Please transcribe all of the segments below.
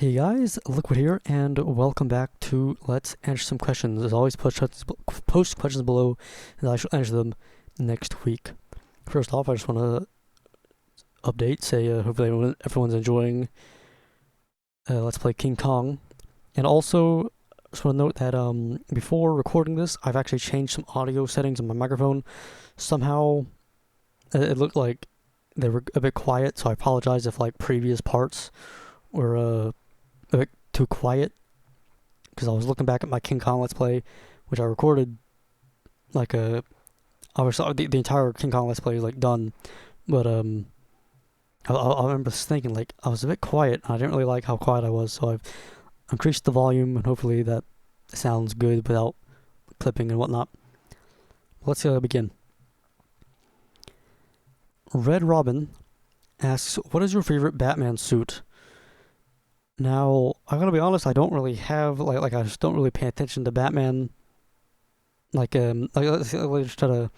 Hey guys, Liquid here, and welcome back to Let's Answer Some Questions. As always, post questions below, and I shall answer them next week. First off, I just want to update, say hopefully everyone's enjoying Let's Play King Kong. And also, just want to note that before recording this, I've actually changed some audio settings on my microphone. Somehow, it looked like they were a bit quiet, so I apologize if previous parts were a bit too quiet, because I was looking back at my King Kong Let's Play, which I recorded obviously the entire King Kong Let's Play is done, but I remember thinking I was a bit quiet and I didn't really like how quiet I was, so I've increased the volume and hopefully that sounds good without clipping and whatnot. Let's begin. Red Robin asks, what is your favorite Batman suit? Now, I gotta be honest, I don't really have, I just don't really pay attention to Batman. Let's just try to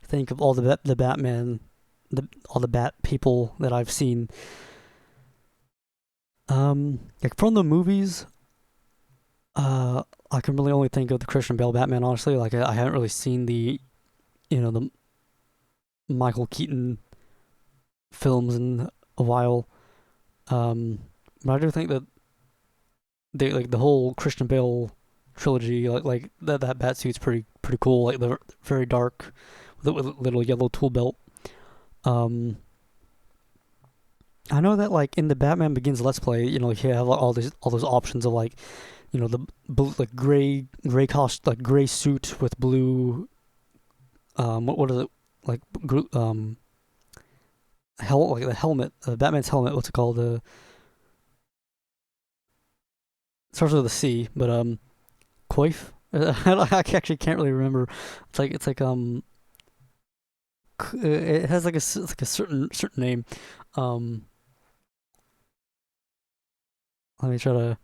think of all the Batman, all the Bat people that I've seen. From the movies, I can really only think of the Christian Bale Batman, honestly. I haven't really seen the Michael Keaton films in a while. But I do think that the whole Christian Bale trilogy, that bat suit's pretty cool. The very dark with a little yellow tool belt. I know that in the Batman Begins Let's Play, you have all those options of the gray gray suit with blue what is it the helmet, Batman's helmet. What's it called? Starts with a C, but coif. I actually can't really remember. It has a certain name. Let me try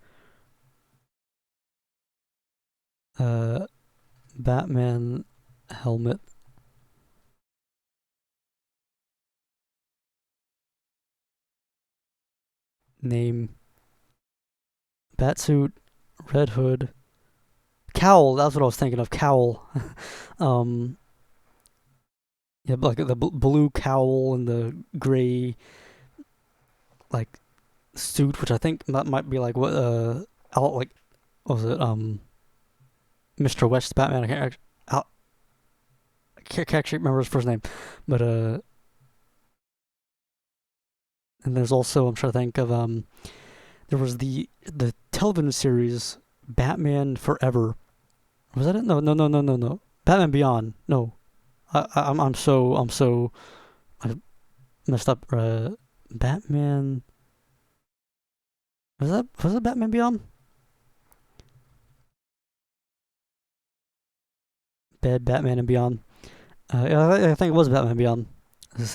to Batman helmet name. Batsuit, red hood, cowl. That's what I was thinking of. Cowl. Yeah, the blue cowl and the gray suit, which I think that might be what what was it? Mr. West's Batman. I can't actually remember his first name, but and there's also, I'm trying to think of there was the television series Batman Forever. Was that it? No. Batman Beyond. No, I'm so I messed up. Batman. Was it Batman Beyond? Batman and Beyond. Yeah, I think it was Batman Beyond. This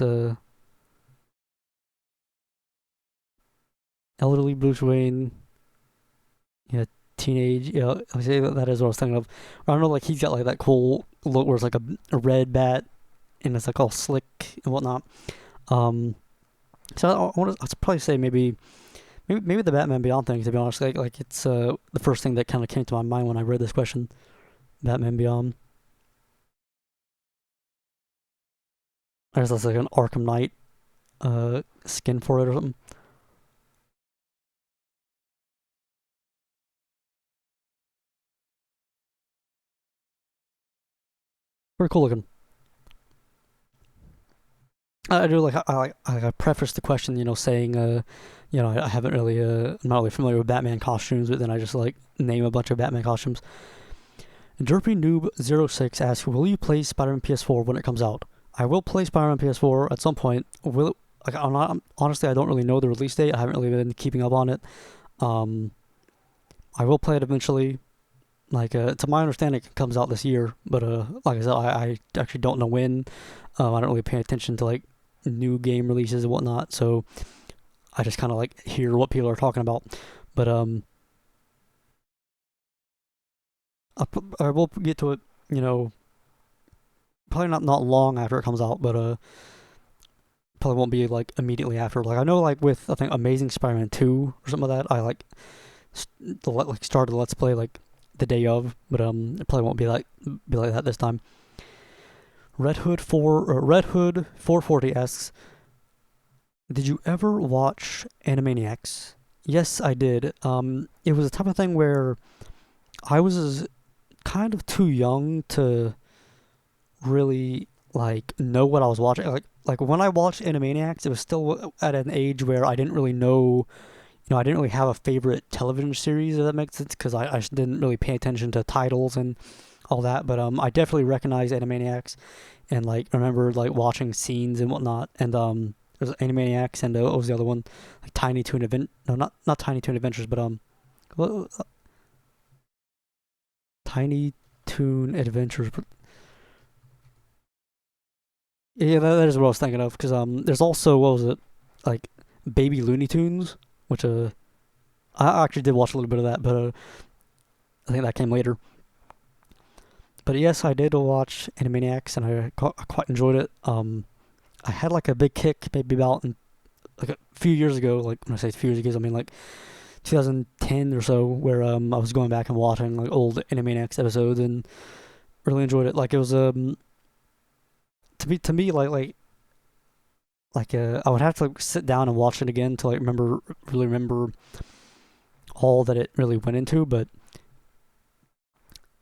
elderly Bruce Wayne. Yeah, teenage. Yeah, I say that is what I was thinking of. I don't know, he's got that cool look where it's a red bat and it's all slick and whatnot. So I'd probably say maybe the Batman Beyond thing. To be honest, it's the first thing that kind of came to my mind when I read this question. Batman Beyond. I guess that's an Arkham Knight skin for it or something. Very cool looking. I do I preface the question, saying I haven't really I'm not really familiar with Batman costumes, but then I just name a bunch of Batman costumes. Derpy Noob 06 asks, will you play Spider-Man PS4 when it comes out? I will play Spider-Man PS4 at some point. Honestly, I don't really know the release date. I haven't really been keeping up on it. I will play it eventually. To my understanding, it comes out this year, but like I said, I actually don't know when. I don't really pay attention to new game releases and whatnot, so I just kind of hear what people are talking about. But I will get to it, probably not long after it comes out, but probably won't be like immediately after. Like I know, like with I think Amazing Spider-Man 2 or something like that, I like started the Let's Play like the day of, but it probably won't be like that this time. Red Hood 440 asks, did you ever watch Animaniacs? Yes, I did. It was the type of thing where I was kind of too young to really like know what I was watching. Like when I watched Animaniacs, it was still at an age where I didn't really know. I didn't really have a favorite television series, if that makes sense, because I just didn't really pay attention to titles and all that. But I definitely recognized Animaniacs, and like remember like watching scenes and whatnot. And there was Animaniacs, and what was the other one? Like Tiny Toon Advent? No, not Tiny Toon Adventures, but Tiny Toon Adventures. Yeah, that is what I was thinking of. Because there's also what was it, like Baby Looney Tunes, which I actually did watch a little bit of that, but I think that came later. But yes, I did watch Animaniacs, and I quite enjoyed it. I had like a big kick maybe about like a few years ago. Like when I say a few years ago, I mean like 2010 or so, where I was going back and watching like old Animaniacs episodes and really enjoyed it. Like it was to me I would have to like sit down and watch it again to like really remember all that it really went into. But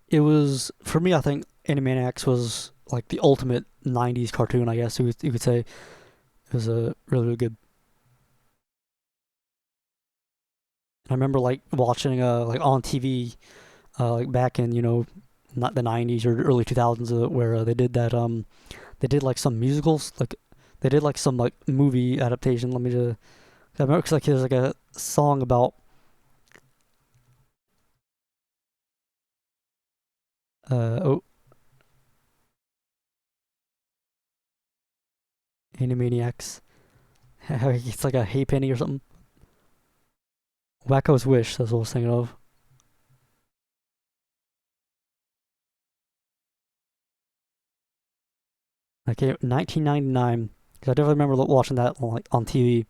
it was, for me, I think Animaniacs was like the ultimate 90s cartoon, I guess you could say. It was a really good. I remember like watching like on TV like back in not the 90s or early 2000s where they did that they did like some musicals, like they did like some like movie adaptation. Let me just, I remember cause, like there's like a song about oh, Animaniacs. It's like a Hey Penny or something. Wacko's Wish. That's what I was thinking of. Okay, 1999. Because I definitely remember watching that like on TV.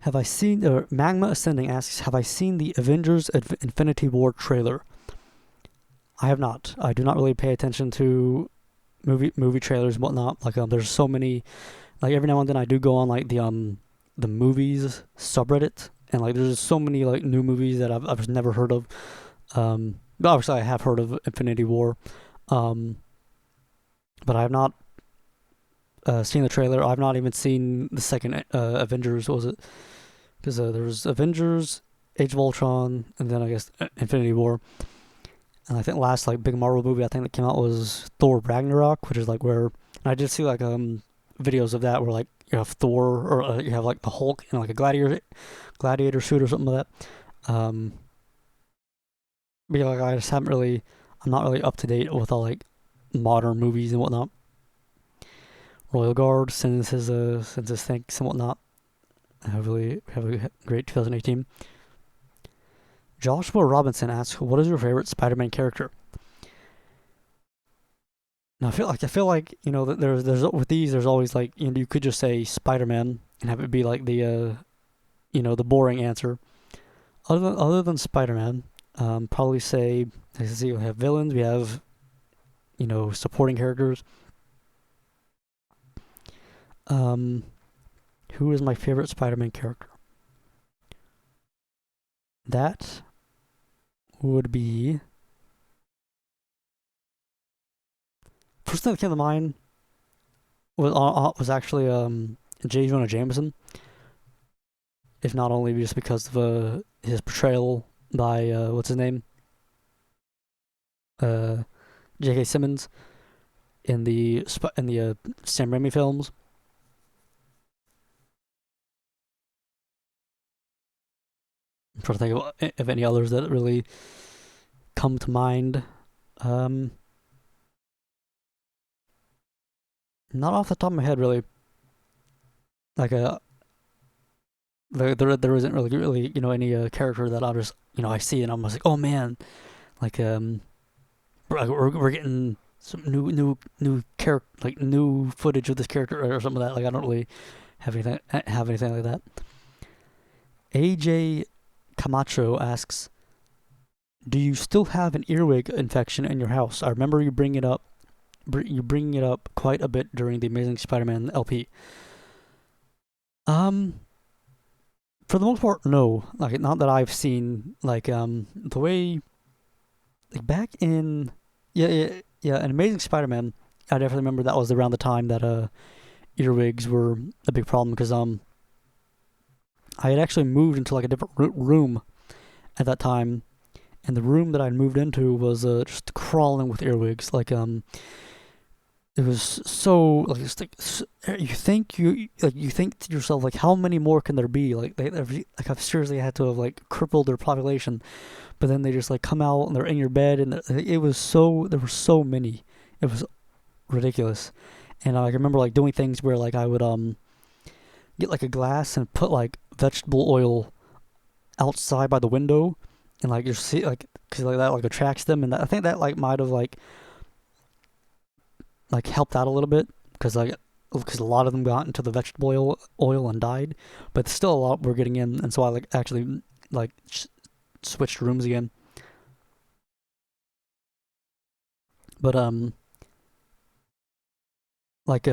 Have I seen? Magma Ascending asks, have I seen the Avengers Infinity War trailer? I have not. I do not really pay attention to movie trailers and whatnot. Like there's so many. Like every now and then I do go on like the movies subreddit, and like there's so many like new movies that I've just never heard of. But obviously I have heard of Infinity War, um, but I have not seen the trailer. I've not even seen the second Avengers. What was it? Because there was Avengers, Age of Ultron, and then I guess Infinity War. And I think last like big Marvel movie I think that came out was Thor Ragnarok, which is like where, and I did see like videos of that where like you have Thor or you have like the Hulk in like a gladiator suit or something like that. But yeah, like I'm not really up to date with all like modern movies and whatnot. Royal Guard since his thanks and whatnot. I really have a great 2018. Joshua Robinson asks, "What is your favorite Spider-Man character?" Now I feel like that there's with these there's always like you could just say Spider-Man and have it be like the the boring answer. Other than Spider-Man, probably say, let's see, we have villains, we have supporting characters. Who is my favorite Spider-Man character? That would be, first thing that came to mind was actually J. Jonah Jameson. If not only just because of his portrayal by what's his name, J.K. Simmons in the Sam Raimi films. I'm trying to think of any others that really come to mind. Not off the top of my head, really. Like there isn't really any character that I just I see and I'm just like, oh man, like we're getting some new character, like new footage of this character or something like that. Like I don't really have anything like that. AJ Camacho asks, "Do you still have an earwig infection in your house? I remember you bringing it up quite a bit during the Amazing Spider-Man LP." Um, for the most part, no. Like not that I've seen. Like the way like back in yeah, in Amazing Spider-Man, I definitely remember that was around the time that earwigs were a big problem because I had actually moved into like a different room at that time, and the room that I'd moved into was just crawling with earwigs. Like it was so like it's like you think to yourself like how many more can there be? Like like I've seriously had to have like crippled their population, but then they just like come out and they're in your bed and it was so there were so many. It was ridiculous, and I remember like doing things where like I would get like a glass and put like vegetable oil outside by the window and like just see like because like that like attracts them and I think that like might have like helped out a little bit because a lot of them got into the vegetable oil and died, but still a lot were getting in, and so I like actually like switched rooms again. But like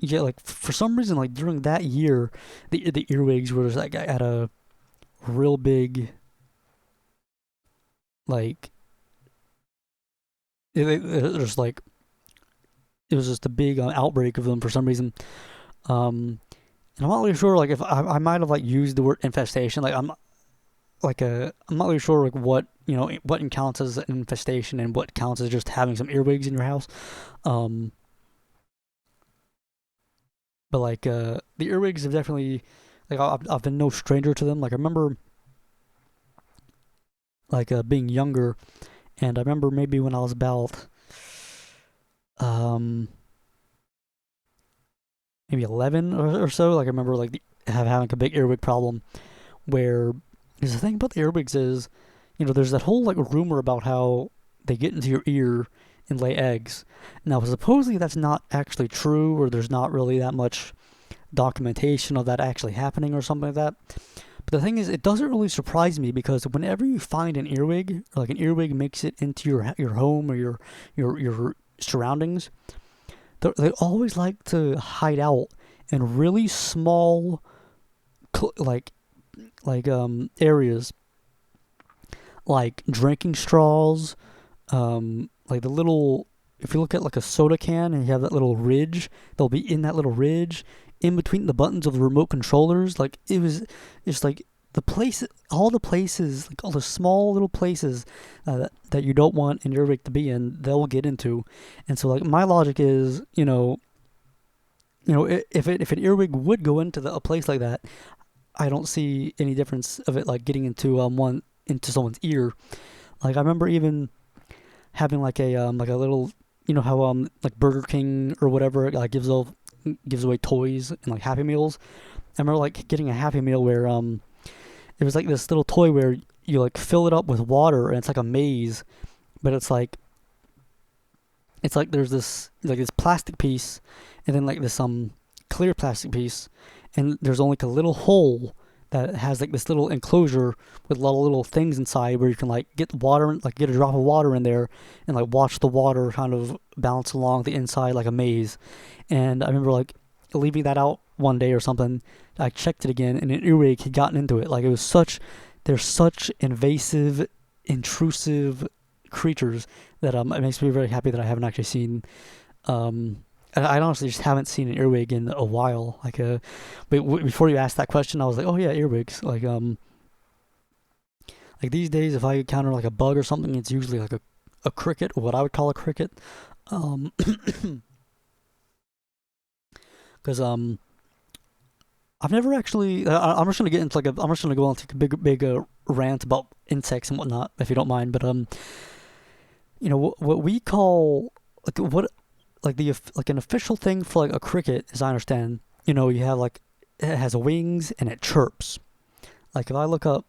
yeah, like for some reason like during that year, the earwigs were just like at a real big like it was like it was just a big outbreak of them for some reason. Um, and I'm not really sure like if I might have like used the word infestation. Like I'm not really sure like what what counts as an infestation and what counts as just having some earwigs in your house. Um, but like the earwigs have definitely like I've been no stranger to them. Like I remember like being younger, and I remember maybe when I was about um maybe 11 or so. Like I remember like having a big earwig problem where because the thing about the earwigs is, there's that whole like rumor about how they get into your ear and lay eggs. Now, supposedly that's not actually true, or there's not really that much documentation of that actually happening, or something like that. But the thing is, it doesn't really surprise me because whenever you find an earwig, or like an earwig makes it into your home or your surroundings, they always like to hide out in really small, areas like drinking straws, like the little. If you look at like a soda can and you have that little ridge, they'll be in that little ridge in between the buttons of the remote controllers. Like it's like the place, all the places, like all the small little places that you don't want an earwig to be in, they'll get into. And so like my logic is, if an earwig would go into a place like that, I don't see any difference of it like getting into someone's ear. Like I remember even having like a little, how like Burger King or whatever like gives away toys and like Happy Meals. I remember like getting a Happy Meal where it was like this little toy where you like fill it up with water and it's like a maze, but it's like there's this plastic piece and then like this clear plastic piece, and there's only like a little hole that has like this little enclosure with a lot of little things inside where you can like get water, like get a drop of water in there and like watch the water kind of bounce along the inside like a maze. And I remember like leaving that out one day or something. I checked it again and an earwig had gotten into it. Like they're such invasive, intrusive creatures that it makes me very happy that I haven't actually seen I honestly just haven't seen an earwig in a while. Like, but before you asked that question, I was like, oh yeah, earwigs. Like these days, if I encounter like a bug or something, it's usually like a cricket, or what I would call a cricket. Because I've never actually. I'm just gonna get into I'm just gonna go on to a big rant about insects and whatnot, if you don't mind. But what we call what like an official thing for like a cricket, as I understand, you have like it has wings and it chirps. Like if I look up,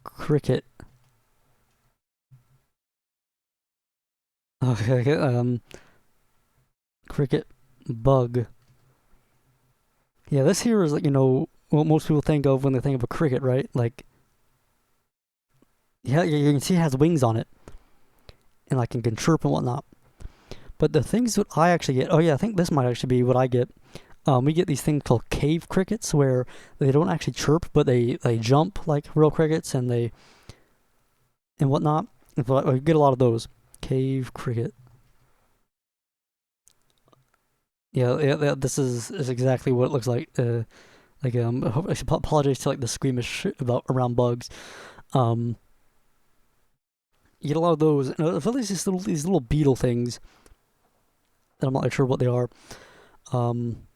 cricket, Okay, cricket, bug. Yeah, this here is like what most people think of when they think of a cricket, right? Like, yeah, you can see it has wings on it, and like it can chirp and whatnot. But the things that I actually get, oh yeah, I think this might actually be what I get. We get these things called cave crickets where they don't actually chirp, but they jump like real crickets and whatnot. But we get a lot of those. Cave cricket. Yeah, this is exactly what it looks like. I should apologize to like the squeamish about around bugs. Um, you get a lot of those. And I feel like these little beetle things that I'm not like sure what they are. Um,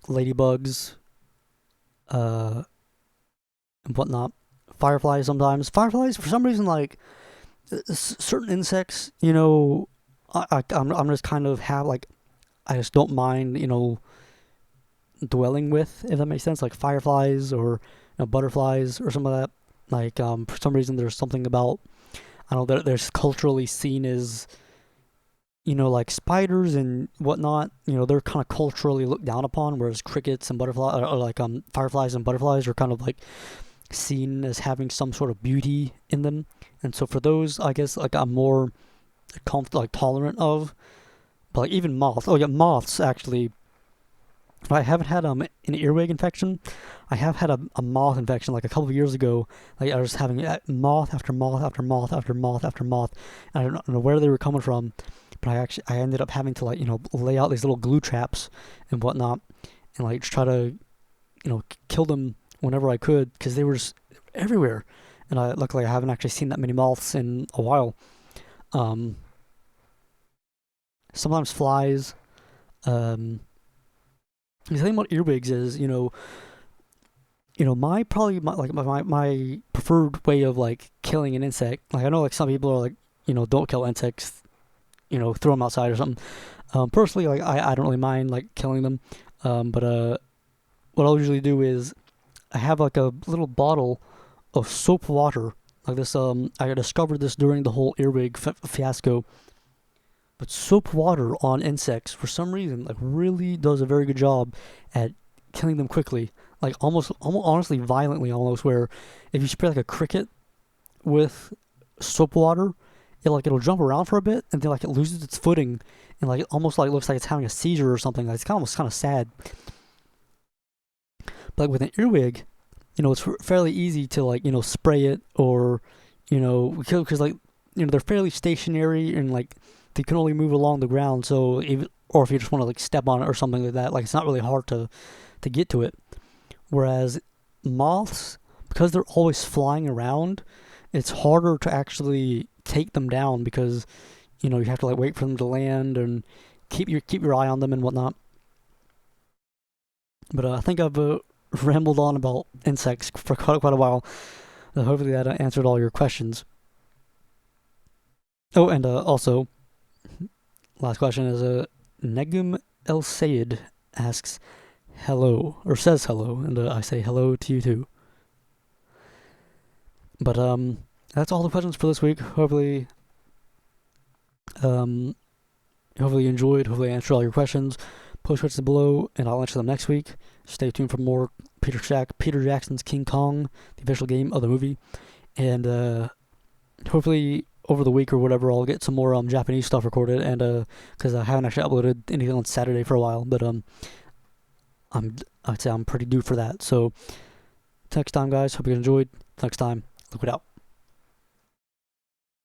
ladybugs, uh, and whatnot. Fireflies sometimes. Fireflies for some reason like certain insects. I'm just kind of have like I just don't mind dwelling with, if that makes sense, like fireflies or butterflies or some of that. Like for some reason there's something about I don't know that there's culturally seen as like spiders and whatnot. They're kind of culturally looked down upon, whereas crickets and butterflies or like fireflies and butterflies are kind of like seen as having some sort of beauty in them. And so for those, I guess like I'm more tolerant of. But like even moths. Oh yeah, moths actually. I haven't had an earwig infection. I have had a moth infection like a couple of years ago. Like I was having moth after moth after moth after moth after moth. And I don't know where they were coming from, but I ended up having to lay out these little glue traps and whatnot, and like try to kill them whenever I could because they were just everywhere. And luckily I haven't actually seen that many moths in a while. Um, Sometimes flies. The thing about earwigs is, my preferred way of like killing an insect. Like I know like some people are like, don't kill insects, throw them outside or something. Personally, like I don't really mind like killing them. But what I'll usually do is I have like a little bottle of soap water. Like this, I discovered this during the whole earwig fiasco. But soap water on insects, for some reason, like really does a very good job at killing them quickly. Like almost honestly, violently, almost. Where if you spray like a cricket with soap water, it'll jump around for a bit and then like it loses its footing and like it almost like looks like it's having a seizure or something. Like it's almost kind of sad. But like with an earwig, it's fairly easy to like spray it or because like they're fairly stationary and like they can only move along the ground. So even or if you just want to like step on it or something like that, like it's not really hard to get to it. Whereas moths, because they're always flying around, it's harder to actually take them down because you have to like wait for them to land and keep your eye on them and whatnot. But I think I've rambled on about insects for quite a while. Hopefully that answered all your questions. Oh, and also, last question is Negum El Sayed asks hello, or says hello, and I say hello to you too. But that's all the questions for this week. Hopefully you enjoyed. Hopefully I answered all your questions. Post questions below, and I'll answer them next week. Stay tuned for more Peter Jackson's King Kong, the official game of the movie, and hopefully over the week or whatever I'll get some more Japanese stuff recorded, and because I haven't actually uploaded anything on Saturday for a while, but I'd say I'm pretty due for that. So next time, guys, hope you enjoyed. Next time, liquid out.